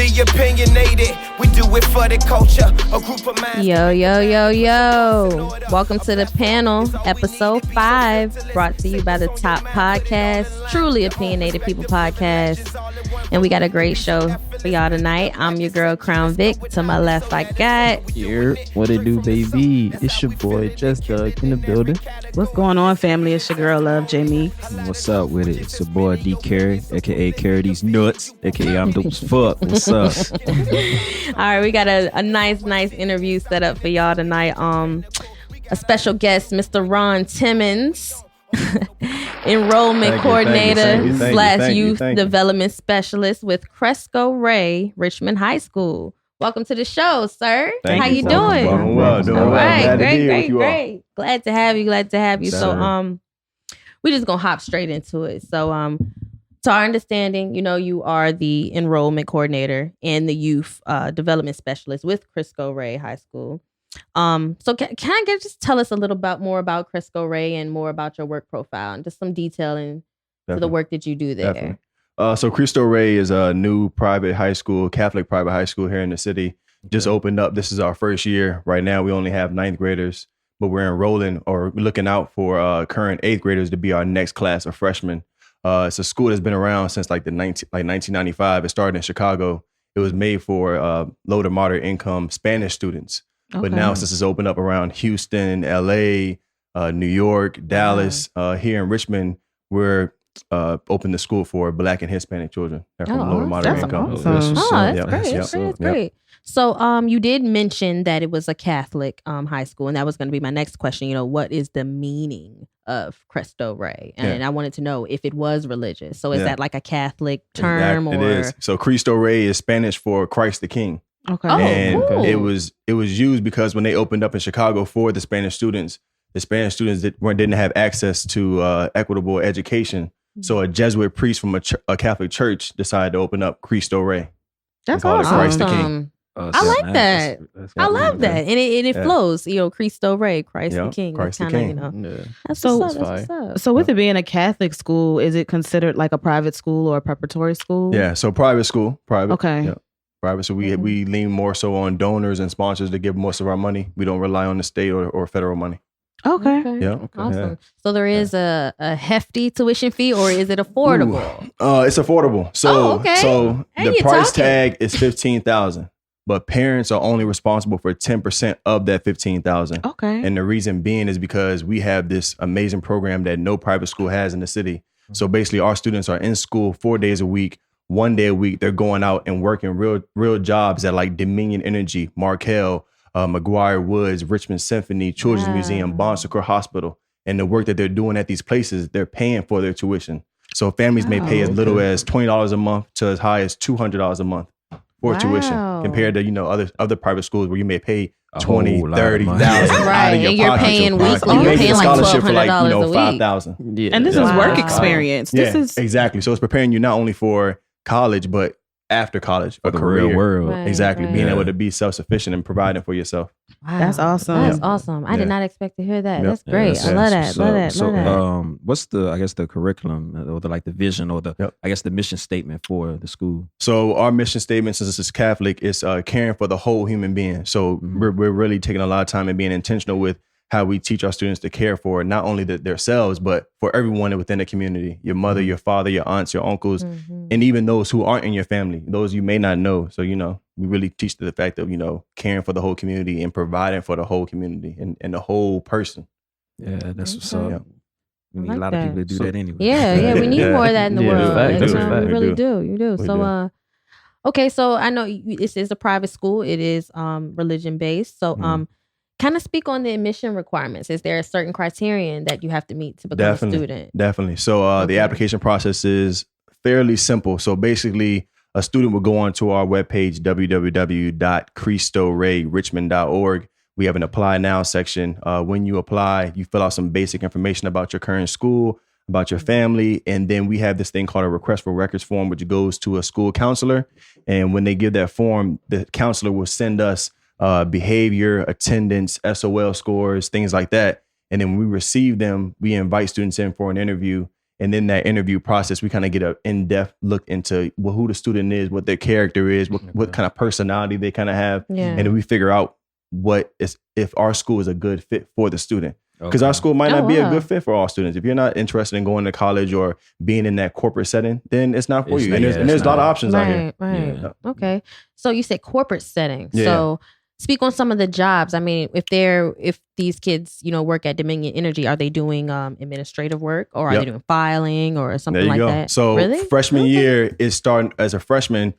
truly opinionated. We do it for the culture. A group of minds. Yo. Welcome to the panel, episode 5, brought to you by the Top Podcast, truly opinionated people podcast. And we got a great show for y'all tonight. I'm your girl, Crown Vic. To my left, I got... Here, what it do, baby? It's your boy, Just Doug, in the building. What's going on, family? It's your girl, Love Jamie. What's up with it? It's your boy, D. Carey, a.k.a. Carry These Nuts, a.k.a. I'm dope as fuck. What's up? All right, we got a nice interview set up for y'all tonight. A special guest, Mr. Ron Timmons, Enrollment Coordinator / Youth Development Specialist with Cristo Ray, Richmond High School. Welcome to the show, sir. How you doing? Doing well. All right, great. Glad to have you. So, we just gonna hop straight into it. So, to our understanding, you are the Enrollment Coordinator and the Youth Development Specialist with Cristo Ray High School. So can I just tell us a little more about Cristo Ray and more about your work profile and just some detailing to the work that you do there? Definitely. So Cristo Ray is a new private high school, Catholic private high school here in the city. Just opened up. This is our first year. Right now, we only have 9th graders, but we're enrolling or looking out for current 8th graders to be our next class of freshmen. It's a school that's been around since like 1995. It started in Chicago. It was made for low to moderate income Spanish students. Okay. But now since it's opened up around Houston, LA, New York, Dallas, here in Richmond, we're open the school for Black and Hispanic children from low to moderate income. Awesome. That's great. So you did mention that it was a Catholic high school, and that was going to be my next question. What is the meaning of Cristo Ray? And I wanted to know if it was religious. So is that like a Catholic term? It is. So Cristo Ray is Spanish for Christ the King. Okay. And cool. it was used because when they opened up in Chicago for the Spanish students didn't have access to equitable education. So a Jesuit priest from a Catholic church decided to open up Cristo Ray. That's awesome. Christ the King. I like that. I love that. And it flows, Cristo Ray, Christ the King. Christ the King. That's what's up. So with it being a Catholic school, is it considered like a private school or a preparatory school? Yeah, so private school. Okay. Yeah. Private. So we lean more so on donors and sponsors to give most of our money. We don't rely on the state or federal money. Okay. Yeah. Okay. Awesome. Yeah. So there is a hefty tuition fee, or is it affordable? It's affordable. So so the price tag is $15,000, but parents are only responsible for 10% of that $15,000. Okay. And the reason being is because we have this amazing program that no private school has in the city. So basically, our students are in school 4 days a week. 1 day a week, they're going out and working real jobs at like Dominion Energy, Markel, McGuire Woods, Richmond Symphony, Children's Museum, Bon Secours Hospital. And the work that they're doing at these places, they're paying for their tuition. So families may pay as little as $20 a month to as high as $200 a month for tuition, compared to other private schools where you may pay $20,000, $30,000 out of your and you're pocket. paying weekly. You You're may get paying a like scholarship for like $1,200 $5,000. Yeah. And this is work experience. This is exactly. So it's preparing you not only for college, but after college, a career. Real world. Exactly. Being able to be self-sufficient and providing for yourself. Wow. That's awesome. That's awesome. I did not expect to hear that. That's great. I love that. So what's the curriculum or the vision or the mission statement for the school? So our mission statement, since this is Catholic, is caring for the whole human being. So we're really taking a lot of time and being intentional with how we teach our students to care for not only themselves, but for everyone within the community, your mother, your father, your aunts, your uncles, and even those who aren't in your family, those you may not know. So, we really teach the fact of, caring for the whole community and providing for the whole community and the whole person. Yeah, that's what's up. We need a lot of people to do that anyway. Yeah, we need more of that in the world. That's a fact. We really do. You do. So, okay, so I know this is a private school. It is religion-based. So, kind of speak on the admission requirements. Is there a certain criterion that you have to meet to become a student? Definitely. So the application process is fairly simple. So basically, a student will go onto our webpage, www.cristoRayRichmond.org. We have an apply now section. When you apply, you fill out some basic information about your current school, about your family. And then we have this thing called a request for records form, which goes to a school counselor. And when they give that form, the counselor will send us behavior, attendance, SOL scores, things like that. And then when we receive them, we invite students in for an interview. And then that interview process, we kind of get an in-depth look into who the student is, what their character is, what kind of personality they kind of have. Yeah. And then we figure out if our school is a good fit for the student. Because our school might not be a good fit for all students. If you're not interested in going to college or being in that corporate setting, then it's not for you. And there's a lot of options out here. Right. Yeah. Okay. So you said corporate setting. Yeah. So speak on some of the jobs. I mean, if these kids, work at Dominion Energy, are they doing administrative work, or are they doing filing or something like that? So really? freshman year is starting as a freshman.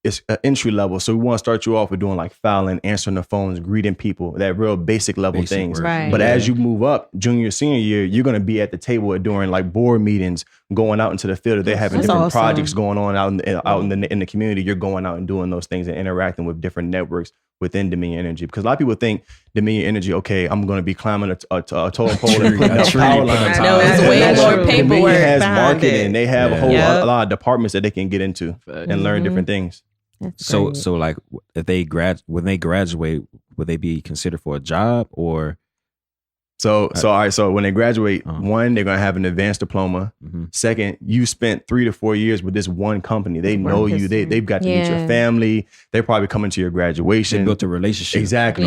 It's an entry level. So we want to start you off with doing like filing, answering the phones, greeting people, that real basic level things. Right. But as you move up, junior, senior year, you're going to be at the table during like board meetings, going out into the field. They're having different projects going on out in the community. You're going out and doing those things and interacting with different networks within Dominion Energy. Because a lot of people think Dominion Energy, okay, I'm going to be climbing a totem pole and putting up power lines. No, it's way more paperwork. Dominion has behind marketing. it. They have a lot of departments that they can get into and learn different things. So like if when they graduate, would they be considered for a job or? So all right. So when they graduate, one, they're gonna have an advanced diploma. Second, you spent 3 to 4 years with this one company. They know you. They've got to meet your family. They probably coming to your graduation. They built a relationship. Exactly.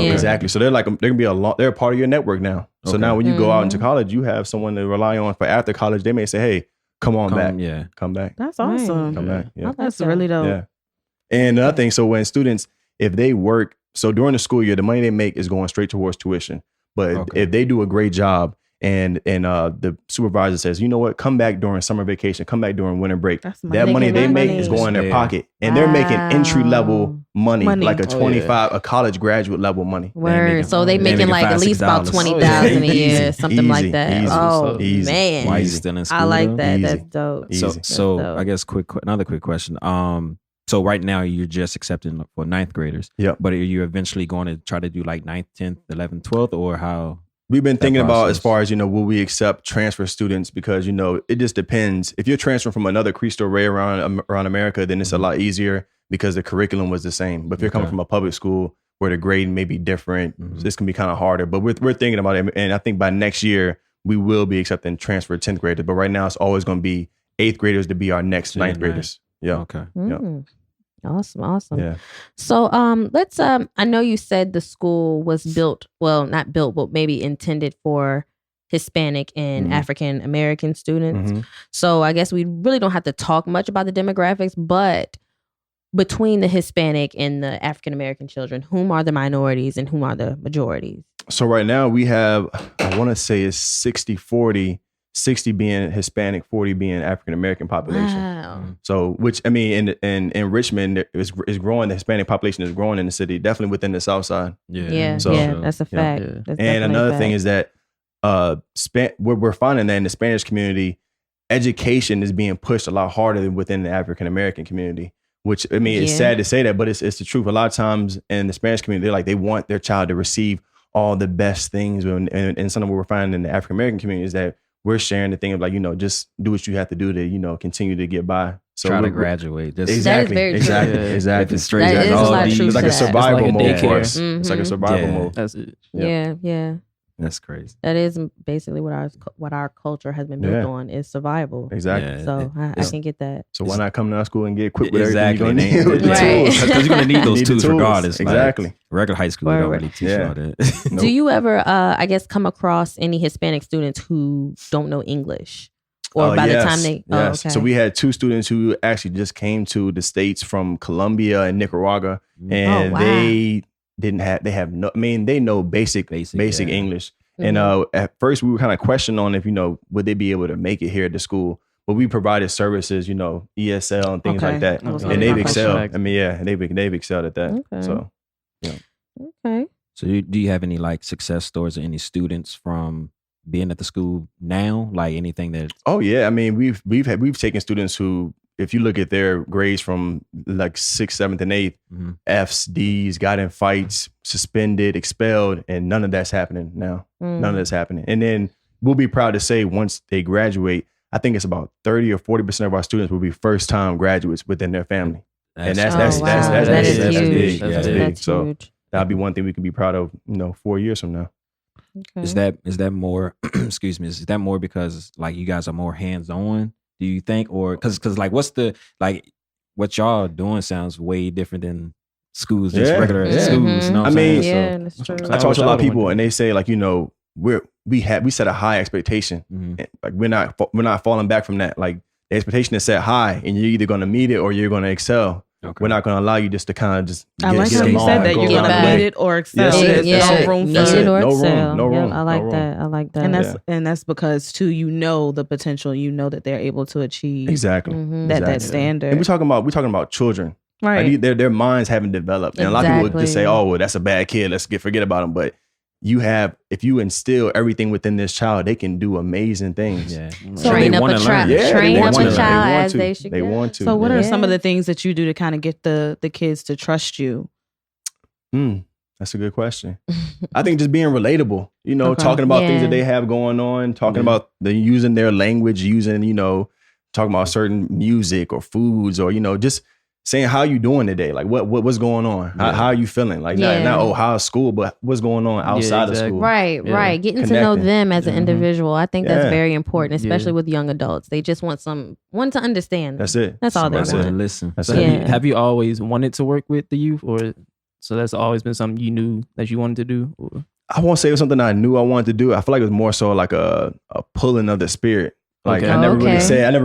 So they're they're a part of your network now. So now when you go out into college, you have someone to rely on for after college. They may say, "Hey, come back. Yeah, come back. That's awesome. Come back. Yeah, that's really dope. Yeah. And another thing, so when students, if they work, so during the school year, the money they make is going straight towards tuition. But if they do a great job and the supervisor says, you know what, come back during summer vacation, come back during winter break, that money they make is going in their pocket. And they're making entry level money, like a college graduate level money. Word. So they making like at least about $20,000 a year, something like that. Easy. Man. Why are you still in school? I like that. Easy. That's dope. So I guess another quick question. So right now you're just accepting for 9th graders. Yep. But are you eventually going to try to do like 9th, 10th, 11th, 12th, or how? We've been thinking about as far as, will we accept transfer students? Because, it just depends. If you're transferring from another Cristo Rey around America, then it's a lot easier because the curriculum was the same. But if you're coming from a public school where the grade may be different, this can be kind of harder. But we're thinking about it. And I think by next year, we will be accepting transfer 10th graders. But right now, it's always going to be 8th graders to be our next 9th graders. Yeah. Okay. Yeah. Awesome. Yeah. So let's I know you said the school was not built, but maybe intended for Hispanic and African American students. So I guess we really don't have to talk much about the demographics, but between the Hispanic and the African American children, whom are the minorities and whom are the majorities? So right now we have, I want to say it's 60-40. 60 being Hispanic, 40 being African American population. Wow. So, which I mean, in Richmond is growing. The Hispanic population is growing in the city, definitely within the South Side. Yeah, that's a fact. Yeah. That's and another thing is that we're finding that in the Spanish community, education is being pushed a lot harder than within the African American community. Which I mean, it's sad to say that, but it's the truth. A lot of times in the Spanish community, they want their child to receive all the best things, and some of what we're finding in the African American community is that we're sharing the thing of just do what you have to do to, continue to get by. So try to graduate. Exactly. That It's straight. That is a lot of truth. It's like a survival mode for us. Mm-hmm. It's like a survival mode. That's it. Yeah. That's crazy. That is basically what our culture has been built on is survival. Exactly. Yeah. So I can get that. So why not come to our school and get equipped with everything exactly. you're going to need? Right. Because you're going to need those tools regardless. Exactly. Like, regular high school, they don't really teach all that. Do you ever, come across any Hispanic students who don't know English? Or by the time they... Yes. Oh, okay. So we had 2 students who actually just came to the States from Colombia and Nicaragua. And they know basic English. And at first we were kind of questioning on if, would they be able to make it here at the school? But we provided services, ESL and things like that. And they've excelled. I mean, they've excelled at that. Okay. So, Okay. So do you have any success stories or any students from being at the school now? Like anything that... Oh yeah. I mean, we've taken students who, if you look at their grades from 6th, 7th, and 8th, F's, D's, got in fights, suspended, expelled, and none of that's happening now. None of that's happening. And then we'll be proud to say once they graduate, I think it's about 30 or 40% of our students will be first time graduates within their family. That's huge. big. That's big. That's So huge. that'll be one thing we can be proud of, 4 years from now. Okay. Is that more? Excuse me. Is that more because like you guys are more hands on? Do you think, or because like what's the like what y'all doing sounds way different than schools, just regular schools. You know what I'm saying? Yeah, that's true. I talk to a lot of people and they say like, we set a high expectation. And, like we're not falling back from that. Like the expectation is set high and you're either going to meet it or you're going to excel. Okay. We're not going to allow you just to kind of just I like how you said that you're going to meet it or excel. Yes, There's no room for meet it or no excel. room. No room. I like that. I like that. And that's because too, the potential, that they're able to achieve exactly that standard. And we're talking about children. Right. Like their minds haven't developed. And a lot of people just say, oh, well, that's a bad kid. Let's forget about him. But if you instill everything within this child, they can do amazing things. Yeah. So train up a child as they should. They want to. So what are some of the things that you do to kind of get the kids to trust you? That's a good question. I think just being relatable, talking about things that they have going on, talking about using their language, talking about certain music or foods or, just saying how you doing today, like what's going on, how are you feeling, like not how's school, but what's going on outside of school. Right. Getting to know them as an individual, I think that's very important, especially with young adults. They just want one to understand. That's it. That's all they want. To listen. That's it. Have you always wanted to work with the youth, or so that's always been something you knew that you wanted to do? Or? I won't say it was something I knew I wanted to do. I feel like it was more so like a pulling of the spirit. Like I never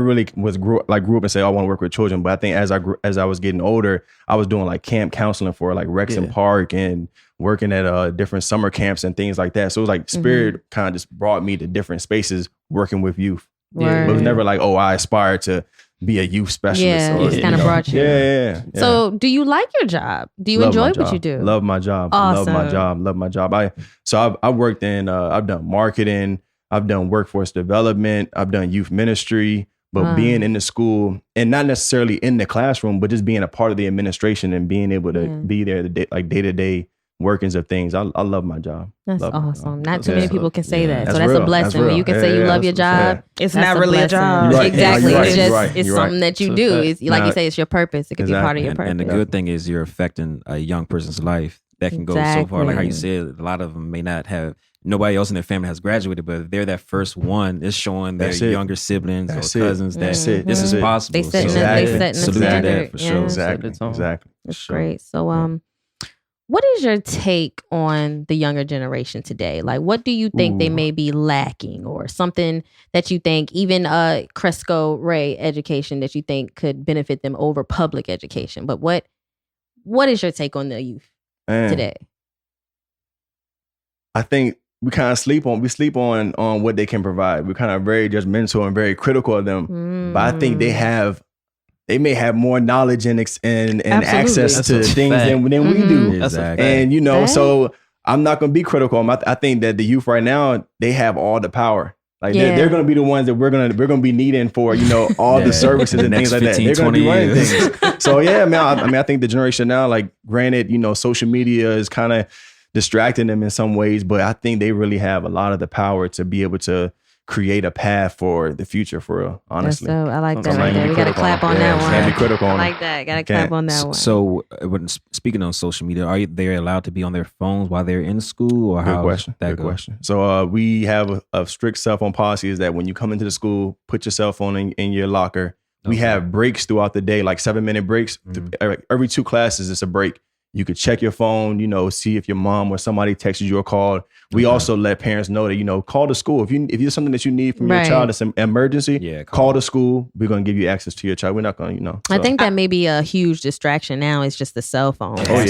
really grew up and say, I want to work with children. But I think as I was getting older, I was doing like camp counseling for like Rexham Park and working at different summer camps and things like that. So it was like spirit kind of just brought me to different spaces working with youth. But it was never like, I aspire to be a youth specialist. Yeah, it's kind of brought you. Yeah. So do you like your job? Do you enjoy what you do? Love my job. Awesome. Love my job. I worked in, I've done marketing. I've done workforce development. I've done youth ministry, but being in the school and not necessarily in the classroom, but just being a part of the administration and being able to be there, like day-to-day workings of things. I love my job. That's awesome. Not too many people can say that. So that's real. a blessing. When you can say you love your job, it's not really a job. Right. Exactly. Right. It's just Right. it's something that you do. It's like you say, it's your purpose. It could be part of your purpose. And the good thing is you're affecting a young person's life. That can go so far. Like how you said, a lot of them may not have, nobody else in their family has graduated, but if they're that first one, it's showing their younger siblings or cousins that this is possible. They setting the standard for sure. Exactly. That's great. So, what is your take on the younger generation today? Like, what do you think they may be lacking, or something that you think, even Cristo Rey education, that you think could benefit them over public education? But what is your take on the youth today? I think we kind of sleep on what they can provide. We're kind of very judgmental and very critical of them. But I think they may have more knowledge and access to things than we do. Exactly. And so I'm not going to be critical. I think that the youth right now, they have all the power. Like they're going to be the ones that we're going to be needing for, all the services and things like that. They're going to be running things. So man, I think the generation now, like granted, social media is kind of distracting them in some ways, but I think they really have a lot of the power to be able to create a path for the future, for real, honestly. So I like that right there. We got to clap on that one. Can't be critical on I like that. Got to clap on that one. So when speaking on social media, are they allowed to be on their phones while they're in school, or how? Good question. So we have a strict cell phone policy is that when you come into the school, put your cell phone in your locker. We have breaks throughout the day, like 7-minute breaks. Every 2 classes, it's a break. You could check your phone, see if your mom or somebody texted you or called. We also let parents know that, call the school. If there's something that you need from your child, it's an emergency, call the school. We're going to give you access to your child. We're not going to, I think that may be a huge distraction now. It's just the cell phone. Like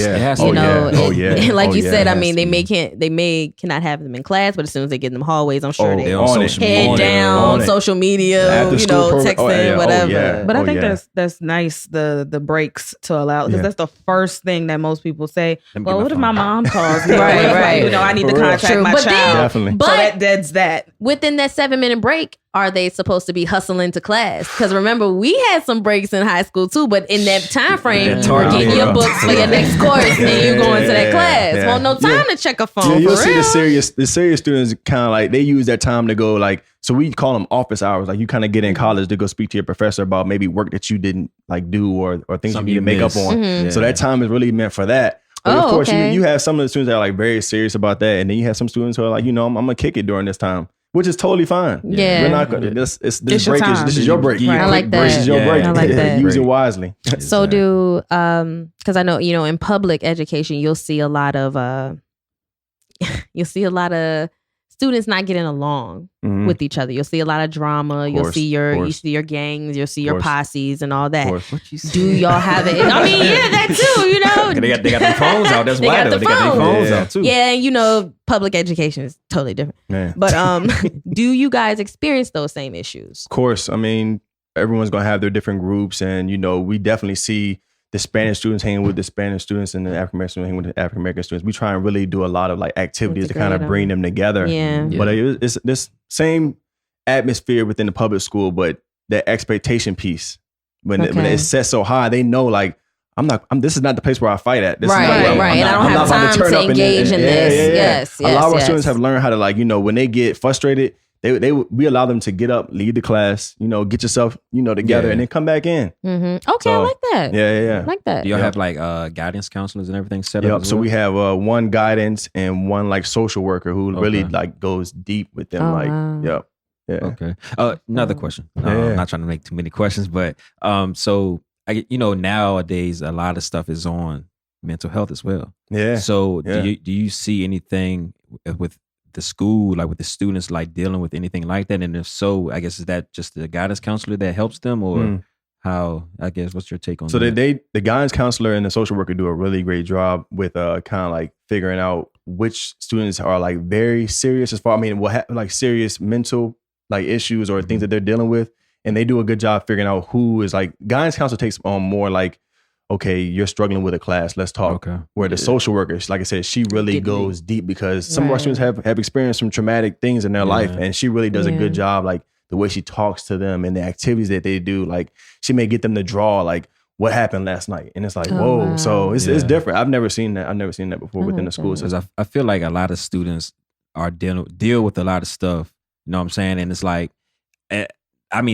you said, I mean, they cannot have them in class, but as soon as they get in them hallways, I'm sure they head down social media, texting, whatever. But I think that's nice, the breaks to allow, because that's the first thing that most people say. Well, what if my mom calls me? Right. I need to contact my child. Definitely. But so that's that. Within that 7-minute break, are they supposed to be hustling to class? Because remember, we had some breaks in high school too, but in that time frame, you're getting your books for your next course and you're going to that class. Well, no time to check a phone. You'll see the serious students kind of like, they use that time to go like, so we call them office hours. Like you kind of get in college to go speak to your professor about maybe work that you didn't like do or things you need to make up on. So that time is really meant for that. Of course, you have some of the students that are like very serious about that, and then you have some students who are like, I'm gonna kick it during this time, which is totally fine. Yeah, we're not gonna. This break is your break. Right. I like that. This is your break. I like that. Use it wisely. So because I know in public education you'll see a lot of students not getting along with each other. You'll see a lot of drama. You'll see your gangs. You'll see your posses and all that. Do y'all have it? I mean, yeah, that too. They got their phones out. That's why they got their phones out too. Yeah, public education is totally different. Yeah. But do you guys experience those same issues? Of course. I mean, everyone's gonna have their different groups, and we definitely see the Spanish students hanging with the Spanish students and the African American students hanging with the African American students. We try and really do a lot of like activities to kind of bring them together. Yeah. But it's this same atmosphere within the public school, but the expectation piece. When it's set so high, they know like this is not the place where I fight at. This is not right. And I don't have time to engage in this. Yes. A lot of our students have learned how to like, when they get frustrated, we allow them to get up, leave the class, get yourself, together and then come back in. Mm-hmm. Okay, so, I like that. Yeah. I like that. Do y'all have like guidance counselors and everything set up? Yep. So we have one guidance and one like social worker who really like goes deep with them. Wow. Yeah. Okay. Another question. I'm not trying to make too many questions, but so nowadays a lot of stuff is on mental health as well. Yeah. So do you see anything with the school, like with the students, like dealing with anything like that? And if so, I guess is that just the guidance counselor that helps them, or how? I guess what's your take on that? So the guidance counselor and the social worker do a really great job with kind of like figuring out which students are like very serious as far. Like serious mental like issues or things that they're dealing with, and they do a good job figuring out who is like. Guidance counselor takes on more like, okay, you're struggling with a class, let's talk. Okay. Where the social worker, like I said, she really goes deep because some of our students have experienced some traumatic things in their life, and she really does a good job, like the way she talks to them and the activities that they do. Like she may get them to draw like what happened last night, and it's like, whoa. Wow. So it's different. I've never seen that before within the school system. I feel like a lot of students are deal with a lot of stuff. You know what I'm saying? And it's like,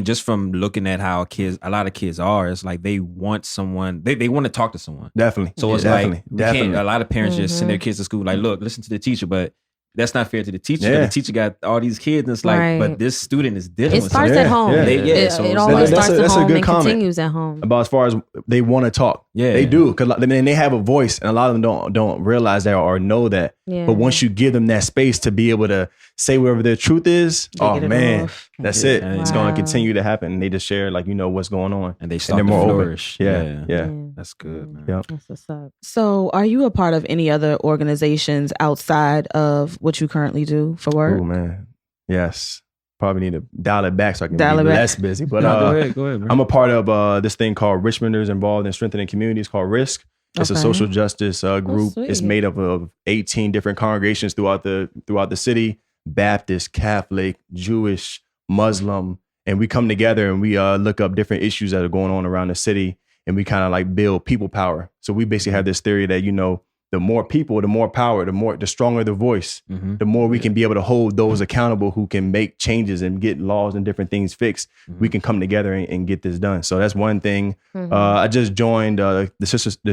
just from looking at how a lot of kids are, it's like they want someone, they want to talk to someone. Definitely. So it's like, a lot of parents just send their kids to school like, look, listen to the teacher, but that's not fair to the teacher. The teacher got all these kids, and it's like, but this student is dealing with something. It starts at home. It always starts at home and continues at home. About as far as they want to talk. Yeah. They do. Because they have a voice, and a lot of them don't realize that or know that. Yeah. But once you give them that space to be able to say whatever their truth is, that's it. Wow. It's going to continue to happen. And they just share like, what's going on. And they start to flourish. Yeah. That's good, man. Yep. That's what's up. So are you a part of any other organizations outside of what you currently do for work? Oh, man. Yes. Probably need to dial it back so I can be less busy. But go ahead, man. I'm a part of this thing called Richmonders Involved in Strengthening Communities called RISC. It's a social justice group. It's made up of 18 different congregations throughout the city: Baptist, Catholic, Jewish, Muslim, and we come together and we look up different issues that are going on around the city, and we kind of like build people power. So we basically have this theory that the more people, the more power, the stronger the voice, the more we can be able to hold those accountable who can make changes and get laws and different things fixed. We can come together and get this done. So that's one thing. I just joined the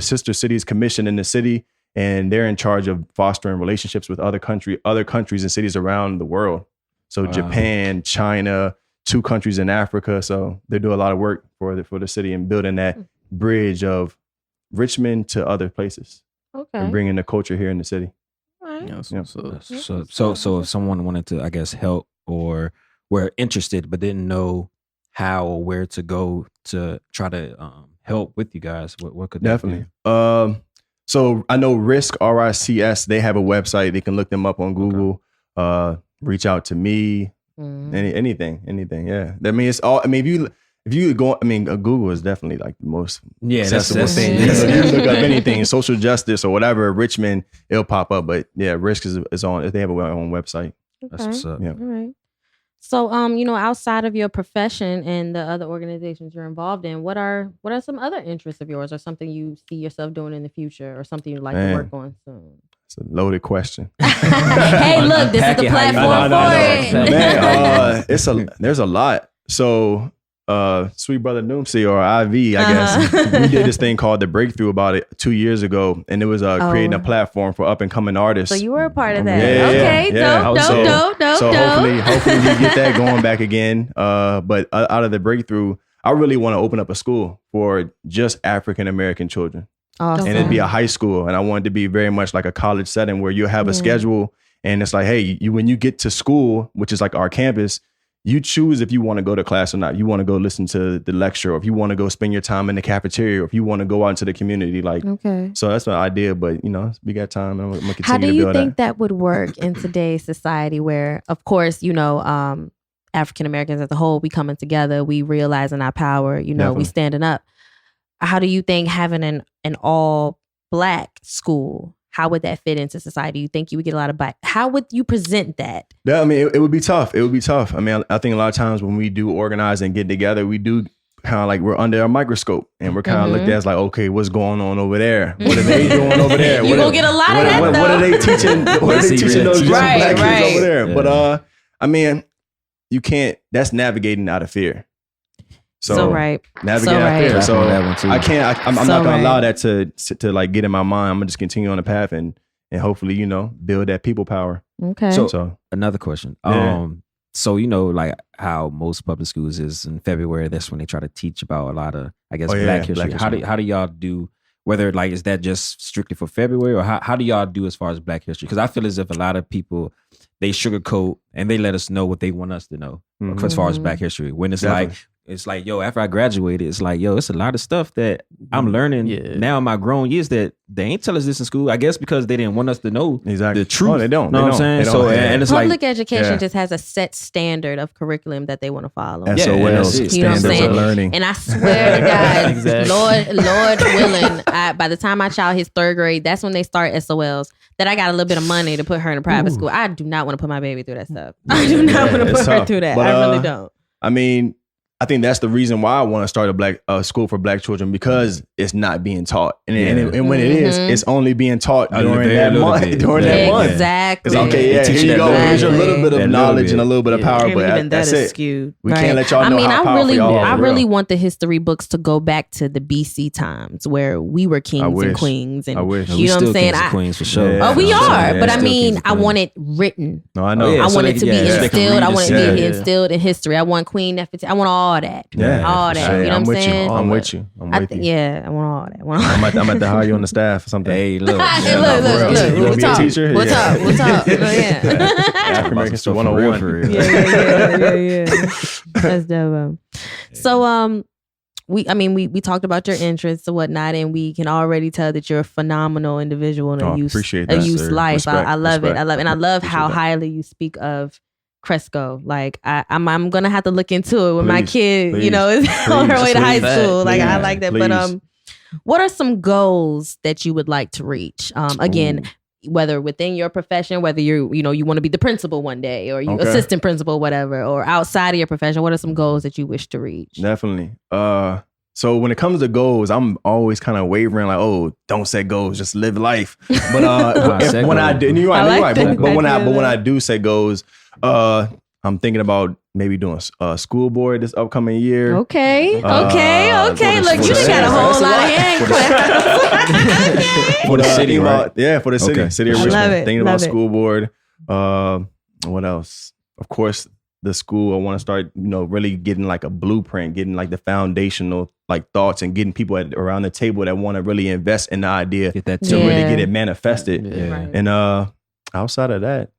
Sister Cities Commission in the city, and they're in charge of fostering relationships with other countries and cities around the world. So Japan, China, 2 countries in Africa. So they do a lot of work for the city and building that bridge of Richmond to other places. Okay. And bringing the culture here in the city. Right. Yeah, so if someone wanted to, I guess, help or were interested but didn't know how or where to go to try to help with you guys, what could that definitely be? So I know RISC, RICS, they have a website. They can look them up on Google. Reach out to me. Anything. Yeah. It's all. If you go, Google is definitely like the most accessible thing. You look up anything, social justice or whatever, Richmond, it'll pop up. But yeah, RISC is on. They have their own website. Okay. That's what's up. Yeah. All right. So, outside of your profession and the other organizations you're involved in, what are some other interests of yours, or something you see yourself doing in the future, or something you'd like to work on soon? It's a loaded question. Hey, look, this is the platform for it. Man, there's a lot. So Sweet Brother Noomsy or IV, I guess. We did this thing called The Breakthrough about 2 years ago, and it was creating a platform for up and coming artists. So you were a part of that. Okay, dope. So hopefully we get that going back again. But out of The Breakthrough, I really want to open up a school for just African American children. Awesome. And it'd be a high school, and I want it to be very much like a college setting where you have a schedule, and it's like, hey, when you get to school, which is like our campus, you choose if you want to go to class or not. You want to go listen to the lecture, or if you want to go spend your time in the cafeteria, or if you want to go out into the community. So that's my idea. But we got time. I'm gonna continue to build. How do you think that would work in today's society, where, of course, African Americans as a whole, we coming together, we realizing our power. We standing up. How do you think having an all Black school, how would that fit into society? You think you would get a lot of Black? How would you present that? Yeah, I mean, it would be tough. It would be tough. I mean, I think a lot of times when we do organize and get together, we do kind of like we're under a microscope, and we're kind of looked at as like, okay, what's going on over there? What are they doing over there? You're going to get a lot of that, though. What are they teaching? What are they teaching those young Black kids over there? Yeah. But I mean, you can't. That's navigating out of fear. So navigate out of fear. So I can't. I'm not gonna allow that to like get in my mind. I'm gonna just continue on the path and hopefully build that people power. Okay. So another question. Yeah. So like how most public schools is in February. That's when they try to teach about a lot of Black history. How do y'all do? Whether is that just strictly for February, or how do y'all do as far as Black history? Because I feel as if a lot of people, they sugarcoat and they let us know what they want us to know as far as Black history. When it's like, yo, after I graduated, it's like, yo, it's a lot of stuff that I'm learning now in my grown years that they ain't tell us this in school. I guess because they didn't want us to know the truth. No, they don't. Know what I'm saying? So, and it's public education just has a set standard of curriculum that they want to follow. SOLs, standards of learning. And I swear to God, exactly. Lord willing, by the time my child hits 3rd grade, that's when they start SOLs. That I got a little bit of money to put her in a private school. I do not want to put my baby through that stuff. I do not want to put her through that. But, I really don't. I mean, I think that's the reason why I want to start a school for Black children, because it's not being taught, and when it is, it's only being taught during that month. Exactly. It's okay. Here you go. Here's a little bit of knowledge and a little bit of power, but that's it. Skewed. We can't let y'all know how powerful y'all are. I really want the history books to go back to the BC times where we were kings and queens, and I wish. You know what I'm saying? Queens for sure. Oh, we are, but I mean, I want it written. No, I know. I want it to be instilled. I want it to be instilled in history. I want Queen Nefertiti. I want all that. All that, you know what I'm saying? I'm with you. Yeah, I want all that. I'm at to hire you on the staff or something. Hey, look. Look. You want to be a teacher? What's up? African American Stuff 101. Yeah. That's dope. So, we talked about your interests and whatnot, and we can already tell that you're a phenomenal individual in a youth life. I love it. And I love how highly you speak of Cristo. Like I'm gonna have to look into it when my kid, is on her way to high school. Like I like that. Please. But what are some goals that you would like to reach? Again, whether within your profession, whether you want to be the principal one day, or you assistant principal, whatever, or outside of your profession, what are some goals that you wish to reach? Definitely. So when it comes to goals, I'm always kind of wavering, like, oh, don't set goals, just live life. But when I do, you're right. But when I do set goals, I'm thinking about maybe doing a school board this upcoming year. Okay. Look, you done got a whole lot of hand claps. For the city, right? Yeah, for the city. Okay. City of Richmond. Thinking about school board. What else? Of course, the school. I want to start, really getting like a blueprint, getting like the foundational like thoughts, and getting people around the table that want to really invest in the idea to really get it manifested. Yeah. Right. And outside of that,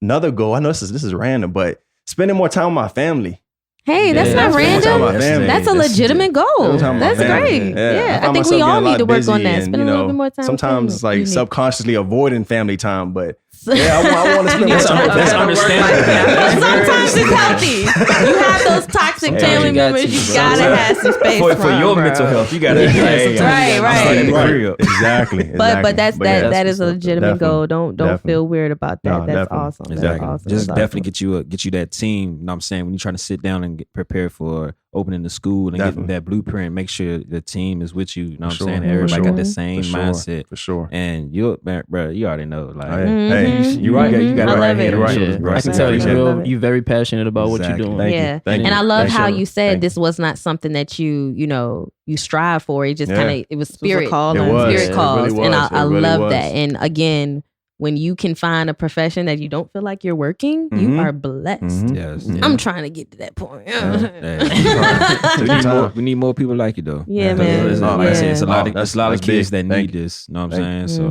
another goal, I know this is random, but spending more time with my family. Hey, that's not random. That's a legitimate goal. That's great. Yeah. I think we all need to work on that. Spend a little bit more time. Sometimes it's like subconsciously avoiding family time, but I want to spend more time. That's understandable. But sometimes it's healthy. You have those toxic family members. You gotta have some space for your mental health. You gotta right. Exactly. But that is a legitimate goal. Don't feel weird about that. That's awesome. Exactly. That's awesome. Just definitely get you that team. You know what I'm saying? When you're trying to sit down and get prepared for opening the school and getting that blueprint, make sure the team is with you. You know what I'm saying? Everybody got the same mindset. For sure. And you already know. Like, you're right. You got it right here. Right. I can tell you're very passionate about what you're doing. Thank you. And I love how you said this was not something that you strive for. It just kind of, it was spirit calls. Spirit calls. And I love that. And again, when you can find a profession that you don't feel like you're working, you are blessed. Yes. I'm trying to get to that point. We need more people like you, though. Yeah, man. Like I said, it's a lot of kids that need this. You know what I'm saying? So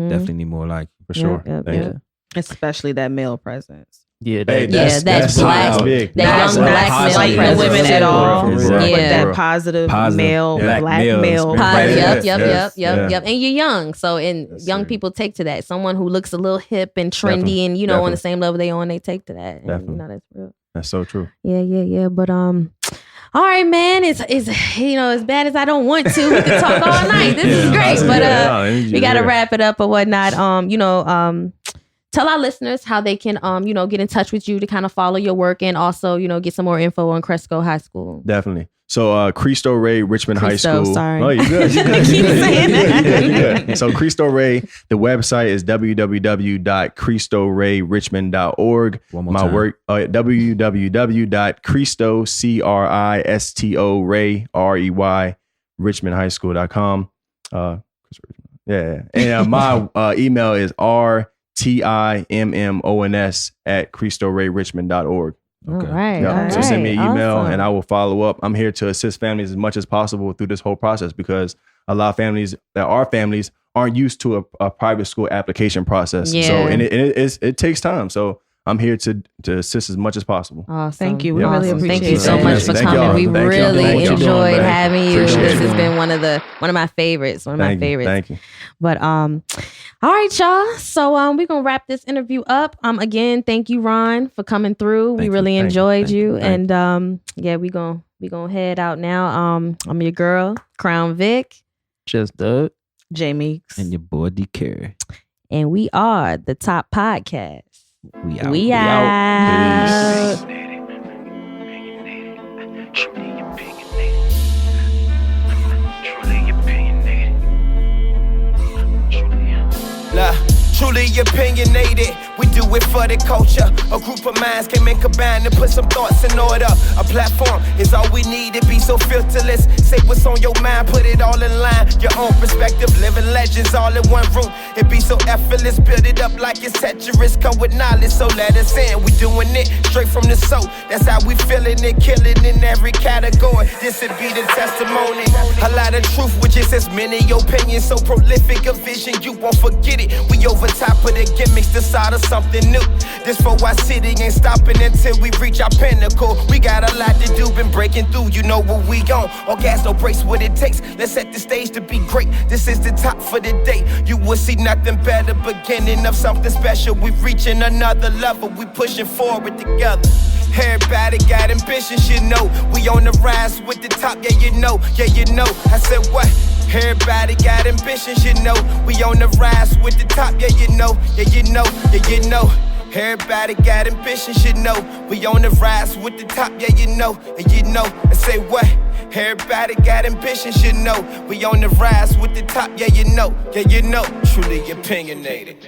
definitely need more like you. For sure. Thank you. Especially that male presence. Yeah, that's black. Big. That young black like male no women at all. Exactly. But that positive male, black male. Yep. And you're young, so young people take to that. Someone who looks a little hip and trendy, and on the same level they on, they take to that. And, that's real. That's so true. Yeah. But all right, man. It's as bad as I don't want to. We could talk all night. This is great, but we got to wrap it up or whatnot. Tell our listeners how they can, get in touch with you to kind of follow your work and also, get some more info on Cristo High School. Definitely. So, Cristo Rey Richmond High School. Sorry. Oh, you're good. I keep saying that. So, Cristo Rey, the website is www.cristoreyrichmond.org. One more My time. work, www.cristo, Cristo Rey, REY, richmondhighschool.com. And my email is RTIMMONS@CristoReyRichmond.org. Okay. All right. So send me an email awesome. and I will follow up. I'm here to assist families as much as possible through this whole process because a lot of families aren't used to a private school application process. Yeah. So and it takes time. So I'm here to assist as much as possible. Awesome. Thank you. We really appreciate it. Thank you so much for coming. We really enjoyed having you. This has been one of my favorites. Thank you. But all right, y'all. So we're gonna wrap this interview up. Again, thank you, Ron, for coming through. We really enjoyed you. And we gonna head out now. I'm your girl, Crown Vic. Just Doug. J Meeks. And your boy D Carey. And we are the Top Podcast. We out. We out. Truly opinionated, we do it for the culture. A group of minds came in combined and put some thoughts in order. A platform is all we need to be so filterless. Say what's on your mind, put it all in line. Your own perspective, living legends all in one room. It be so effortless, build it up like it's Tetris. Come with knowledge, so let us in. We doing it straight from the soul. That's how we feeling it, killing in every category. This would be the testimony. A lot of truth, which is as many opinions. So prolific a vision, you won't forget it. We over top of the gimmicks, decide of something new. This for our city ain't stopping until we reach our pinnacle. We got a lot to do, been breaking through, you know what we on. All gas, no brakes, what it takes. Let's set the stage to be great. This is the top for the day. You will see nothing better, beginning of something special. We reaching another level, we pushing forward together. Everybody got ambitions, you know. We on the rise with the top, yeah you know. I said what? Everybody got ambitions, you know. We on the rise with the top, yeah you know. Everybody got ambitions, you know. We on the rise with the top, yeah you know. I say what? Everybody got ambitions, you know. We on the rise with the top, yeah you know. Truly opinionated.